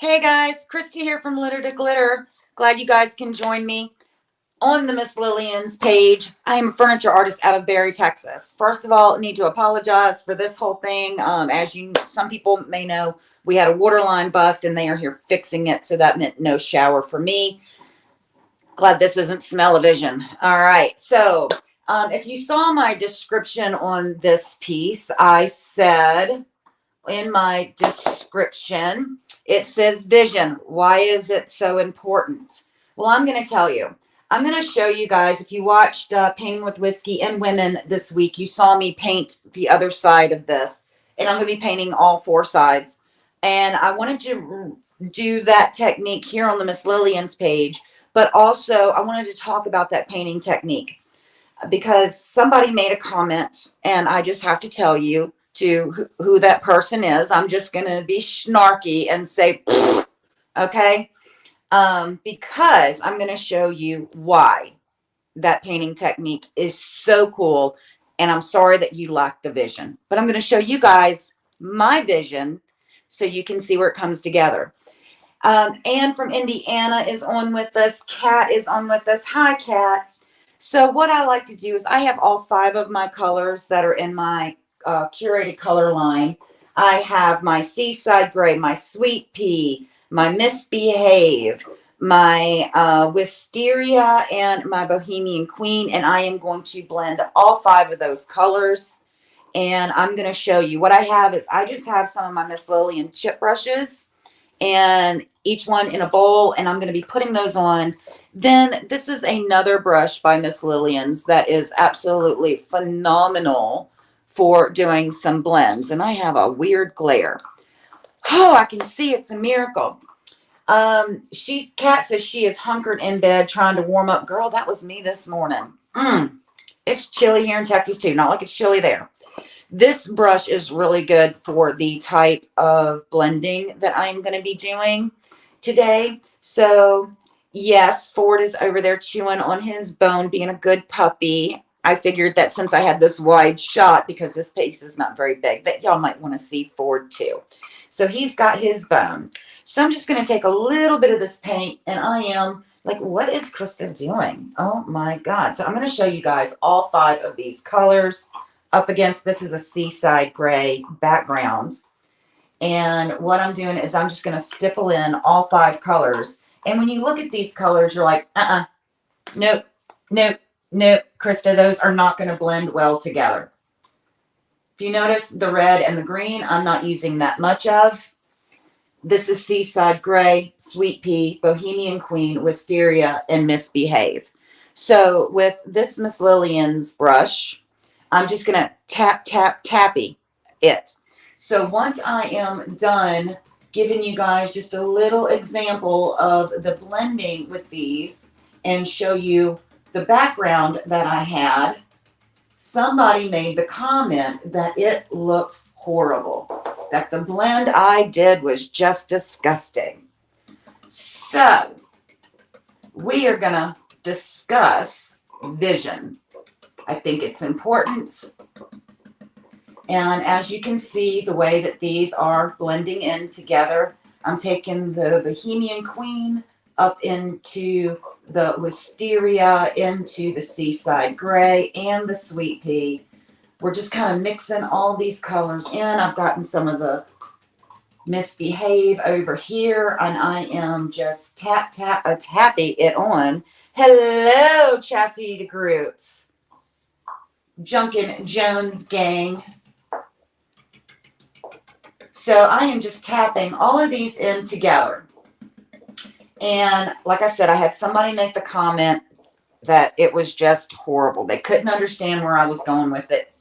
Hey guys, Crysta here from Litter2 Glitter. Glad you guys can join me on the Miss Lillian's page. I am a furniture artist out of Berry, Texas. First of all, I need to apologize for this whole thing. Some people may know, we had a water line bust and they are here fixing it, so that meant no shower for me. Glad this isn't smell-o-vision. All right, so if you saw my description on this piece, I said in my description, it says vision. Why is it so important? Well, I'm going to tell you. I'm going to show you guys. If you watched Painting with Whiskey and Women this week, you saw me paint the other side of this. And I'm going to be painting all four sides. And I wanted to do that technique here on the Miss Lillian's page. But also, I wanted to talk about that painting technique. Because somebody made a comment, and I just have to tell you to who that person is. I'm just going to be snarky and say, okay? Because I'm going to show you why that painting technique is so cool, and I'm sorry that you lack the vision. But I'm going to show you guys my vision so you can see where it comes together. Anne from Indiana is on with us. Kat is on with us. Hi, Kat. So what I like to do is I have all 5 of my colors that are in my curated color line. I have my Seaside Gray, my Sweet Pea, my Misbehave, my Wisteria, and my Bohemian Queen. And I am going to blend all 5 of those colors. And I'm going to show you. What I have is I just have some of my Miss Lillian chip brushes, and each one in a bowl, and I'm going to be putting those on. Then this is another brush by Miss Lillian's that is absolutely phenomenal for doing some blends. And I have a weird glare. Oh, I can see it's a miracle. Kat says she is hunkered in bed trying to warm up. Girl, that was me this morning. It's chilly here in Texas too. Not like it's chilly there. This brush is really good for the type of blending that I'm going to be doing today. So, yes, Ford is over there chewing on his bone, being a good puppy. I figured that since I had this wide shot, because this piece is not very big, that y'all might want to see Ford too. So he's got his bone. So I'm just going to take a little bit of this paint, and I am like, what is Crysta doing? Oh my God. So I'm going to show you guys all 5 of these colors. Up against, this is a Seaside Gray background. And what I'm doing is I'm just going to stipple in all 5 colors. And when you look at these colors, you're like, nope, nope, nope, Crysta, those are not going to blend well together. If you notice the red and the green, I'm not using that much of. This is Seaside Gray, Sweet Pea, Bohemian Queen, Wisteria, and Misbehave. So with this Miss Lillian's brush, I'm just going to tap, tap, tappy it. So once I am done giving you guys just a little example of the blending with these and show you the background that I had, somebody made the comment that it looked horrible, that the blend I did was just disgusting. So we are going to discuss vision. I think it's important. And as you can see, the way that these are blending in together, I'm taking the Bohemian Queen up into the Wisteria, into the Seaside Gray, and the Sweet Pea. We're just kind of mixing all these colors in. I've gotten some of the Misbehave over here, and I am just tapping it on. Hello, Chassis de Groot. Junkin Jones gang. So I am just tapping all of these in together. And like I said, I had somebody make the comment that it was just horrible. They couldn't understand where I was going with it.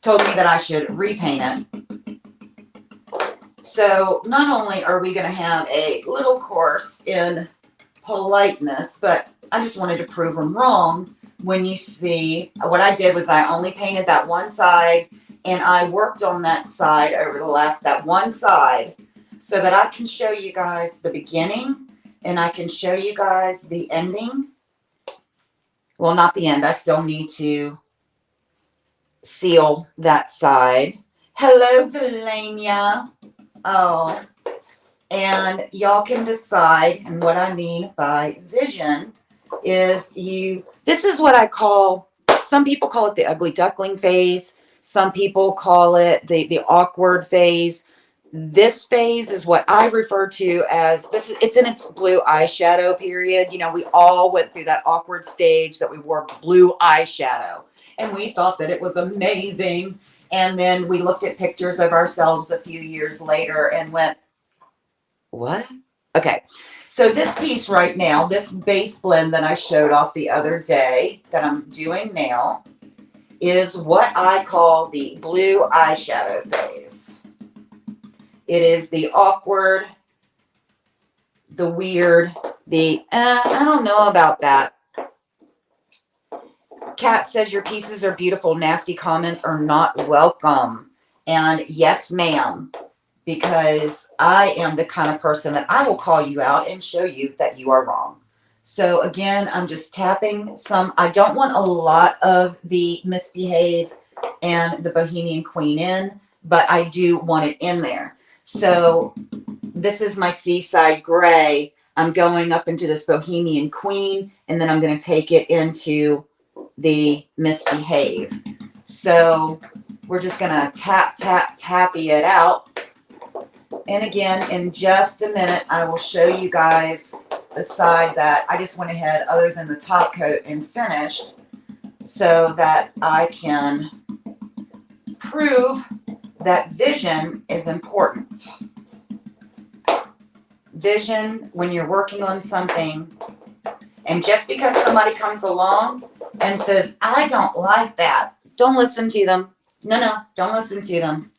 Told me that I should repaint it. So not only are we going to have a little course in politeness, but I just wanted to prove them wrong. When you see, what I did was I only painted that one side, and I worked on that side over that one side, so that I can show you guys the beginning and I can show you guys the ending. Well, not the end. I still need to seal that side. Hello, Delania. Oh, And y'all can decide. And what I mean by vision is this is what I call, some people call it the ugly duckling phase. Some people call it the awkward phase. This phase is what I refer to as it's in its blue eyeshadow period. You know, we all went through that awkward stage that we wore blue eyeshadow and we thought that it was amazing. And then we looked at pictures of ourselves a few years later and went, what? Okay. So this piece right now, this base blend that I showed off the other day that I'm doing now is what I call the blue eyeshadow phase. It is the awkward, the weird, I don't know about that. Kat says your pieces are beautiful. Nasty comments are not welcome. And yes, ma'am, because I am the kind of person that I will call you out and show you that you are wrong. So again, I'm just tapping some. I don't want a lot of the Misbehave and the Bohemian Queen in, but I do want it in there. So this is my Seaside Gray. I'm going up into this Bohemian Queen, and then I'm going to take it into the Misbehave. So we're just going to tappy it out. And again, in just a minute, I will show you guys the side that I just went ahead, other than the top coat, and finished so that I can prove that vision is important. Vision when you're working on something, and just because somebody comes along and says, I don't like that, don't listen to them. No, don't listen to them.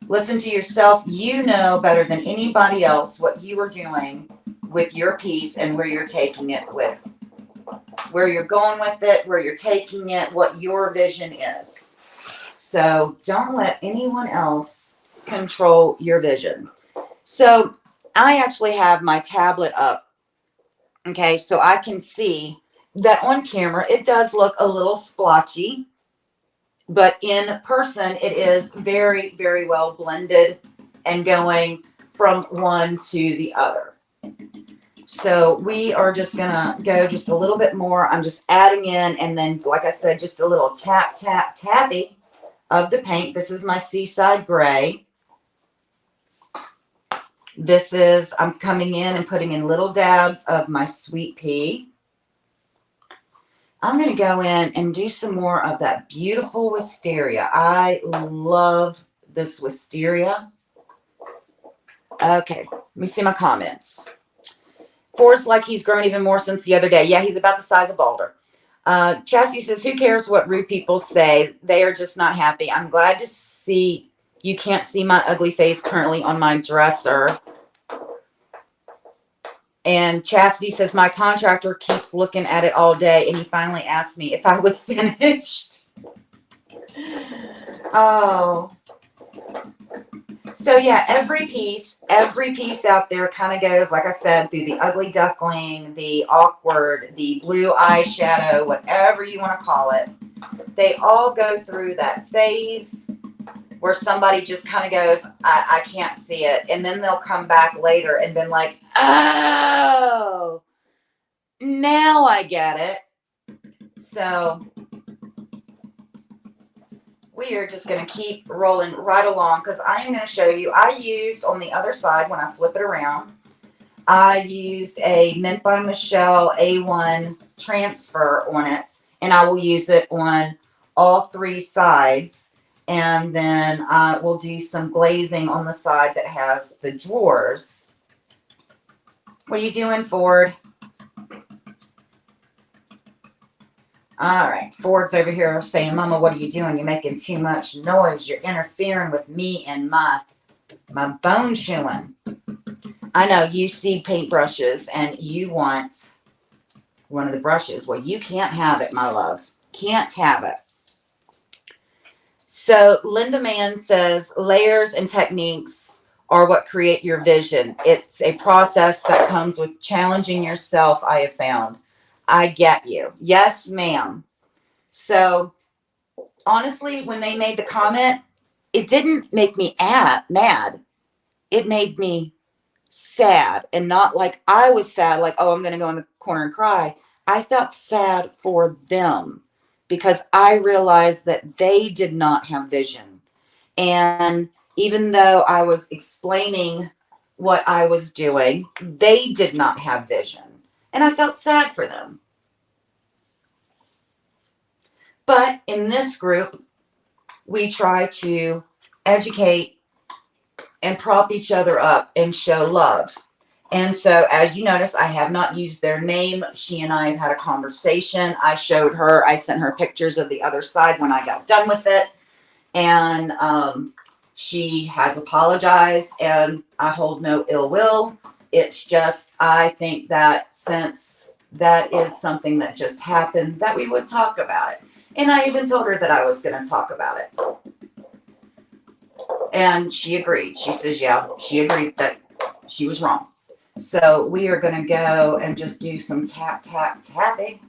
Listen to yourself. You know better than anybody else what you are doing with your piece and where you're taking it with, where you're going with it, where you're taking it, what your vision is. So don't let anyone else control your vision. So I actually have my tablet up. Okay, so I can see that on camera it does look a little splotchy, but in person it is very, very well blended and going from one to the other. So we are just gonna go just a little bit more. I'm just adding in, and then, like I said, just a little tappy of the paint. This is my Seaside Gray. This is, I'm coming in and putting in little dabs of my Sweet Pea. I'm going to go in and do some more of that beautiful wisteria. I love this wisteria. Okay, let me see my comments. Ford's like he's grown even more since the other day. Yeah, he's about the size of Balder. Chassie says, who cares what rude people say? They are just not happy. I'm glad to see you can't see my ugly face currently on my dresser. And Chastity says, my contractor keeps looking at it all day, and he finally asked me if I was finished. Oh. So, yeah, every piece out there kind of goes, like I said, through the ugly duckling, the awkward, the blue eyeshadow, whatever you want to call it. They all go through that phase where somebody just kind of goes, I can't see it. And then they'll come back later and been like, oh, now I get it. So we are just going to keep rolling right along, because I am going to show you, I used on the other side, when I flip it around, I used a Mint by Michelle A1 transfer on it, and I will use it on all three sides. And then I will do some glazing on the side that has the drawers. What are you doing, Ford? All right, Ford's over here saying, Mama, what are you doing? You're making too much noise. You're interfering with me and my bone chewing. I know you see paintbrushes and you want one of the brushes. Well, you can't have it, my love. Can't have it. So Linda Mann says, layers and techniques are what create your vision. It's a process that comes with challenging yourself, I have found. I get you. Yes, ma'am. So honestly, when they made the comment, it didn't make me mad. It made me sad, and not like I was sad, like, oh, I'm going to go in the corner and cry. I felt sad for them because I realized that they did not have vision. And even though I was explaining what I was doing, they did not have vision. And I felt sad for them. But in this group, we try to educate and prop each other up and show love. And so, as you notice, I have not used their name. She and I have had a conversation. I showed her, I sent her pictures of the other side when I got done with it. And she has apologized, and I hold no ill will. It's just, I think that since that is something that just happened, that we would talk about it. And I even told her that I was going to talk about it. And she agreed. She says, yeah, she agreed that she was wrong. So we are going to go and just do some tap, tap, tapping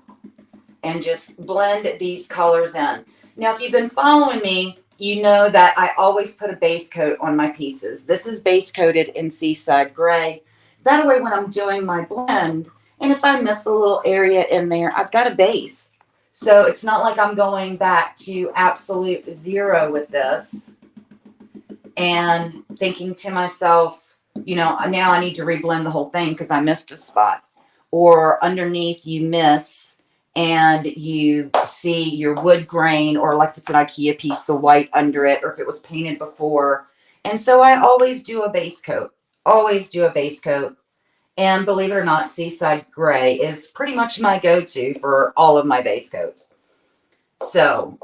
and just blend these colors in. Now, if you've been following me, you know that I always put a base coat on my pieces. This is base coated in Seaside Gray. That way, when I'm doing my blend, and if I miss a little area in there, I've got a base. So it's not like I'm going back to absolute zero with this and thinking to myself, you know, now I need to reblend the whole thing because I missed a spot. Or underneath you miss and you see your wood grain, or like if it's an IKEA piece, the white under it, or if it was painted before. And so I always do a base coat. Always do a base coat. And believe it or not, Seaside Gray is pretty much my go-to for all of my base coats. So,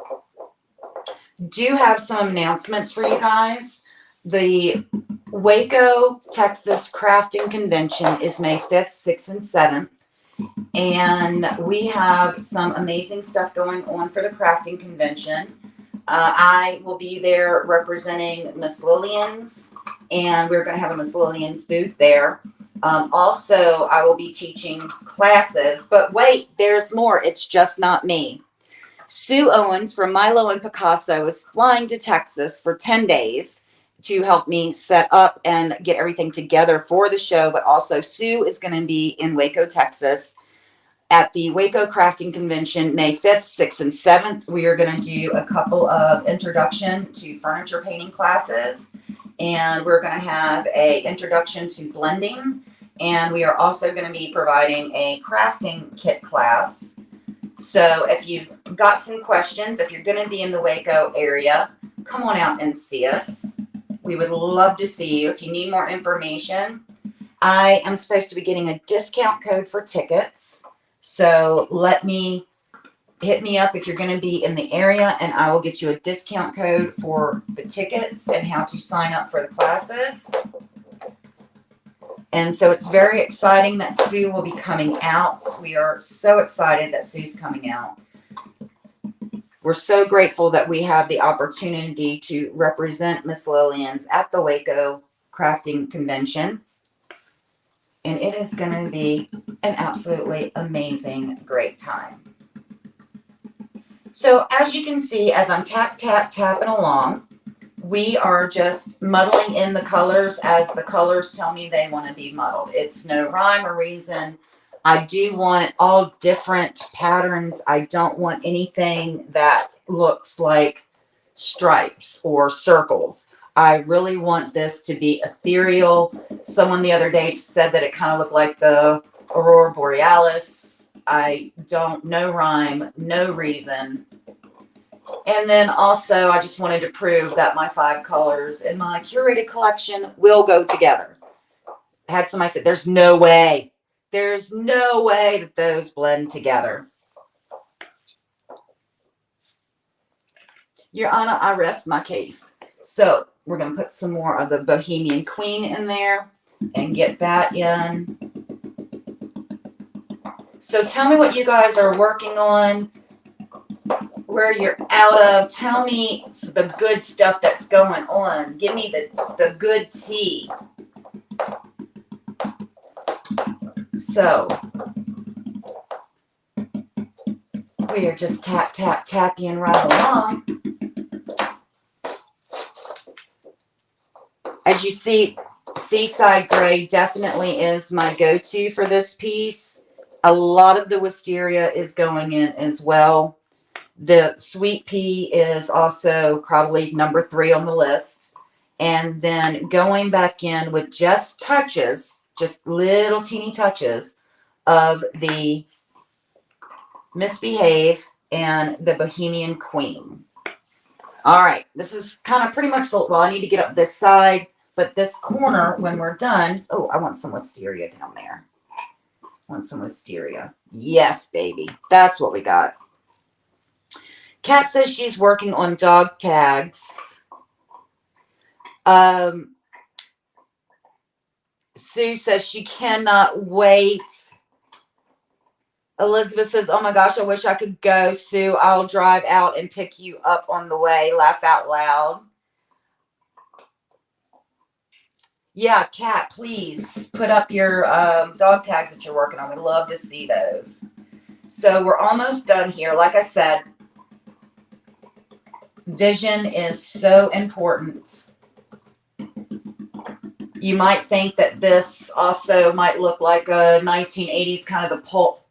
do have some announcements for you guys. The Waco, Texas Crafting Convention is May 5th, 6th, and 7th. And we have some amazing stuff going on for the crafting convention. I will be there representing Miss Lillian's, and we're going to have a Miss Lillian's booth there. Also, I will be teaching classes, but wait, there's more. It's just not me. Sue Owens from Milo and Picasso is flying to Texas for 10 days to help me set up and get everything together for the show. But also, Sue is going to be in Waco, Texas at the Waco Crafting Convention, May 5th, 6th, and 7th. We are going to do a couple of introduction to furniture painting classes. And we're going to have an introduction to blending. And we are also going to be providing a crafting kit class. So if you've got some questions, if you're going to be in the Waco area, come on out and see us. We would love to see you. If you need more information, I am supposed to be getting a discount code for tickets. So hit me up if you're going to be in the area, and I will get you a discount code for the tickets and how to sign up for the classes. And so it's very exciting that Sue will be coming out. We are so excited that Sue's coming out. We're so grateful that we have the opportunity to represent Miss Lillian's at the Waco Crafting Convention. And it is going to be an absolutely amazing, great time. So as you can see, as I'm tapping along, we are just muddling in the colors as the colors tell me they want to be muddled. It's no rhyme or reason. I do want all different patterns. I don't want anything that looks like stripes or circles. I really want this to be ethereal. Someone the other day said that it kind of looked like the Aurora Borealis. No rhyme, no reason. And then also, I just wanted to prove that my 5 colors in my curated collection will go together. I had somebody say, there's no way. There's no way that those blend together. Your Honor, I rest my case. So we're going to put some more of the Bohemian Queen in there and get that in. So tell me what you guys are working on, where you're out of. Tell me the good stuff that's going on. Give me the good tea. So we are just tapping right along. As you see, Seaside Gray definitely is my go-to for this piece. A lot of the wisteria is going in as well. The sweet pea is also probably number 3 on the list. And then going back in with just touches, just little teeny touches of the Misbehave and the Bohemian Queen. All right, this is kind of pretty much, well, I need to get up this side, but this corner, when we're done, oh, I want some wisteria down there. I want some wisteria. Yes, baby. That's what we got. Kat says she's working on dog tags. Sue says she cannot wait. Elizabeth says, oh my gosh, I wish I could go. Sue, I'll drive out and pick you up on the way. Laugh out loud. Yeah, Kat, please put up your dog tags that you're working on. We'd love to see those. So we're almost done here. Like I said, vision is so important. You might think that this also might look like a 1980s kind of the pulp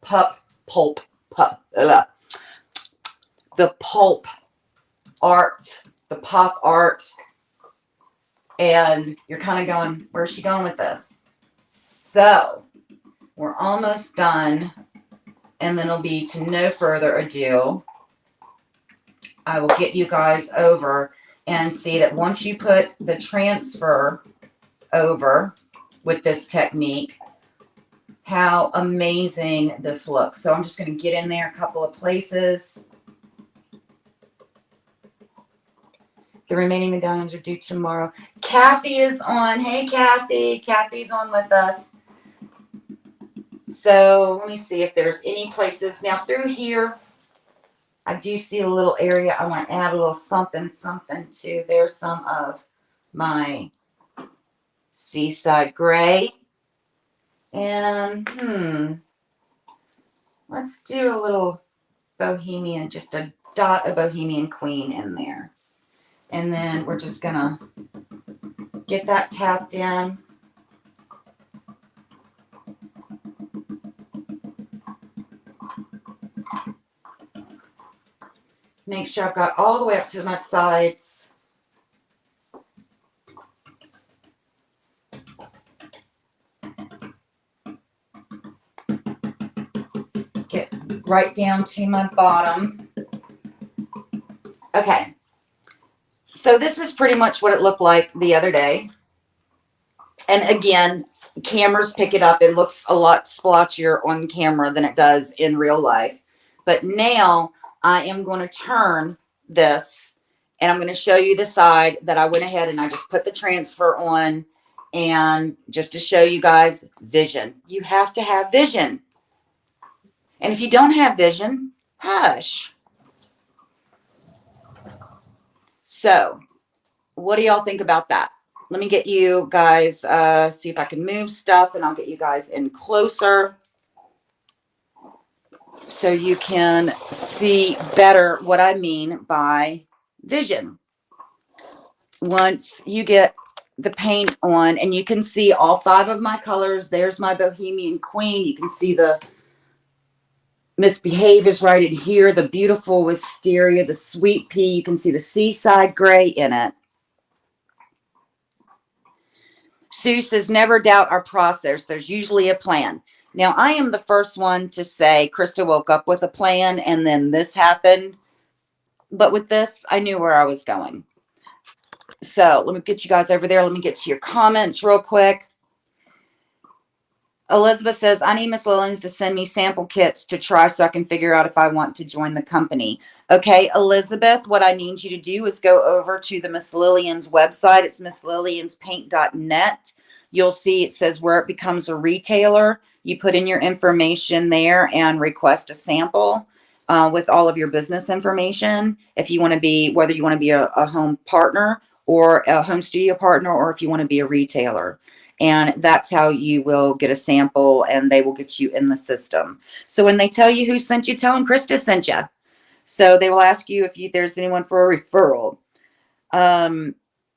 art, the pop art. And you're kind of going, where's she going with this? So we're almost done. And then it'll be to no further ado. I will get you guys over and see that once you put the transfer over with this technique, how amazing this looks. So I'm just going to get in there a couple of places. The remaining medallions are due tomorrow. Kathy is on. Hey, Kathy. Kathy's on with us. So let me see if there's any places. Now through here, I do see a little area. I want to add a little something to. There's some of my Seaside Gray. And, let's do a little Bohemian, just a dot of Bohemian Queen in there. And then we're just going to get that tapped in. Make sure I've got all the way up to my sides. Get right down to my bottom. Okay. So this is pretty much what it looked like the other day. And again, cameras pick it up. It looks a lot splotchier on camera than it does in real life. But now I am going to turn this and I'm going to show you the side that I went ahead and I just put the transfer on. And just to show you guys vision. You have to have vision. And if you don't have vision, hush. So, what do y'all think about that? Let me get you guys, see if I can move stuff, and I'll get you guys in closer so you can see better what I mean by vision. Once you get the paint on, and you can see all 5 of my colors. There's my Bohemian Queen. You can see the Misbehave is right in here. The beautiful wisteria, the sweet pea. You can see the Seaside Gray in it. Sue says, never doubt our process. There's usually a plan. Now, I am the first one to say Crysta woke up with a plan and then this happened. But with this, I knew where I was going. So let me get you guys over there. Let me get to your comments real quick. Elizabeth says, I need Miss Lillians to send me sample kits to try so I can figure out if I want to join the company. Okay, Elizabeth, what I need you to do is go over to the Miss Lillians website. It's misslillianspaint.net. You'll see it says where it becomes a retailer. You put in your information there and request a sample with all of your business information. If you want to be, whether you want to be a home partner or a home studio partner, or if you want to be a retailer. And that's how you will get a sample and they will get you in the system. So when they tell you who sent you, tell them Crysta sent you. So they will ask you if there's anyone for a referral.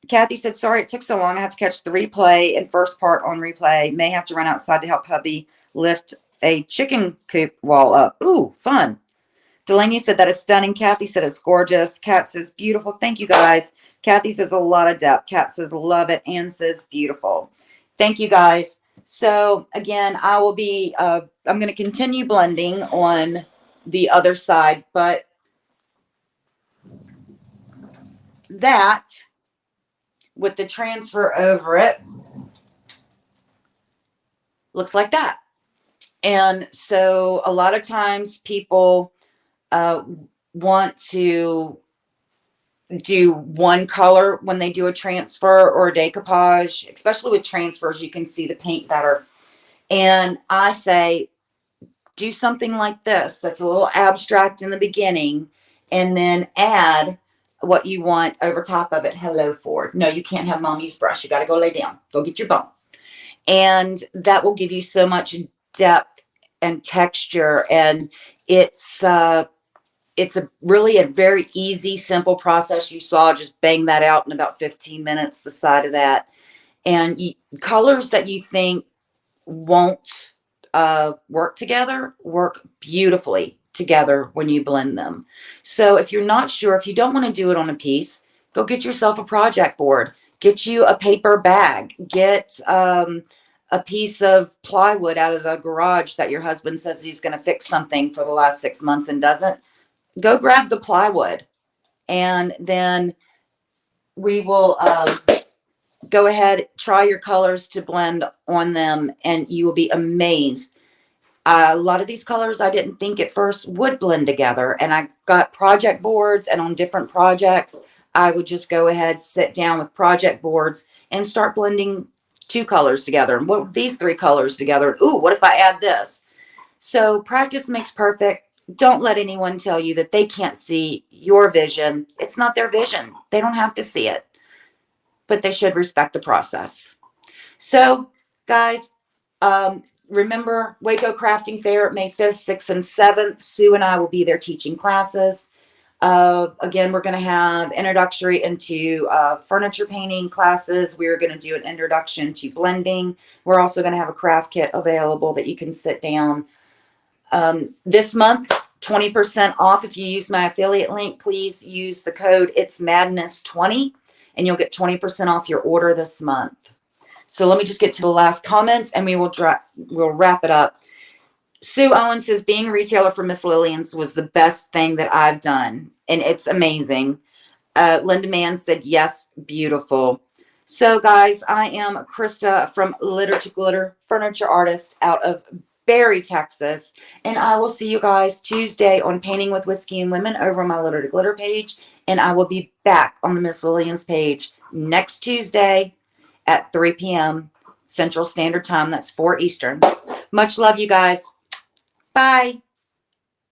Kathy said, sorry it took so long. I have to catch the replay and first part on replay. May have to run outside to help hubby lift a chicken coop wall up. Ooh, fun. Delaney said that is stunning. Kathy said it's gorgeous. Kat says beautiful. Thank you guys. Kathy says a lot of depth. Kat says love it and says beautiful. Thank you guys. So again, I will be, I'm going to continue blending on the other side, but that with the transfer over it looks like that. And so a lot of times people want to do one color when they do a transfer or a decoupage. Especially with transfers, you can see the paint better. And I say, do something like this that's a little abstract in the beginning, and then add what you want over top of it. Hello, Ford. No, you can't have mommy's brush. You got to go lay down. Go get your bone. And that will give you so much depth and texture. And it's really a very easy, simple process. You saw just bang that out in about 15 minutes, the side of that. And colors that you think won't work together work beautifully together when you blend them. So if you're not sure, if you don't want to do it on a piece, go get yourself a project board. Get you a paper bag. Get a piece of plywood out of the garage that your husband says he's going to fix something for the last 6 months and doesn't. Go grab the plywood, and then we will go ahead, try your colors to blend on them, and you will be amazed. A lot of these colors I didn't think at first would blend together, and I got project boards, and on different projects, I would just go ahead, sit down with project boards and start blending 2 colors together. And what these 3 colors together? Ooh, what if I add this? So practice makes perfect. Don't let anyone tell you that they can't see your vision. It's not their vision. They don't have to see it, but they should respect the process. So guys, remember Waco Crafting Fair, May 5th, 6th, and 7th. Sue and I will be there teaching classes. Again, we're going to have introductory into furniture painting classes. We're going to do an introduction to blending. We're also going to have a craft kit available that you can sit down. This month, 20% off. If you use my affiliate link, please use the code It's Madness 20 and you'll get 20% off your order this month. So let me just get to the last comments and we'll wrap it up. Sue Owen says, being a retailer for Miss Lillian's was the best thing that I've done. And it's amazing. Linda Mann said, yes, beautiful. So guys, I am Crysta from Litter2 Glitter, furniture artist out of Barry, Texas. And I will see you guys Tuesday on Painting with Whiskey and Women over on my Litter2 Glitter page. And I will be back on the Miss Lillian's page next Tuesday at 3 p.m. Central Standard Time. That's 4 Eastern. Much love, you guys. Bye.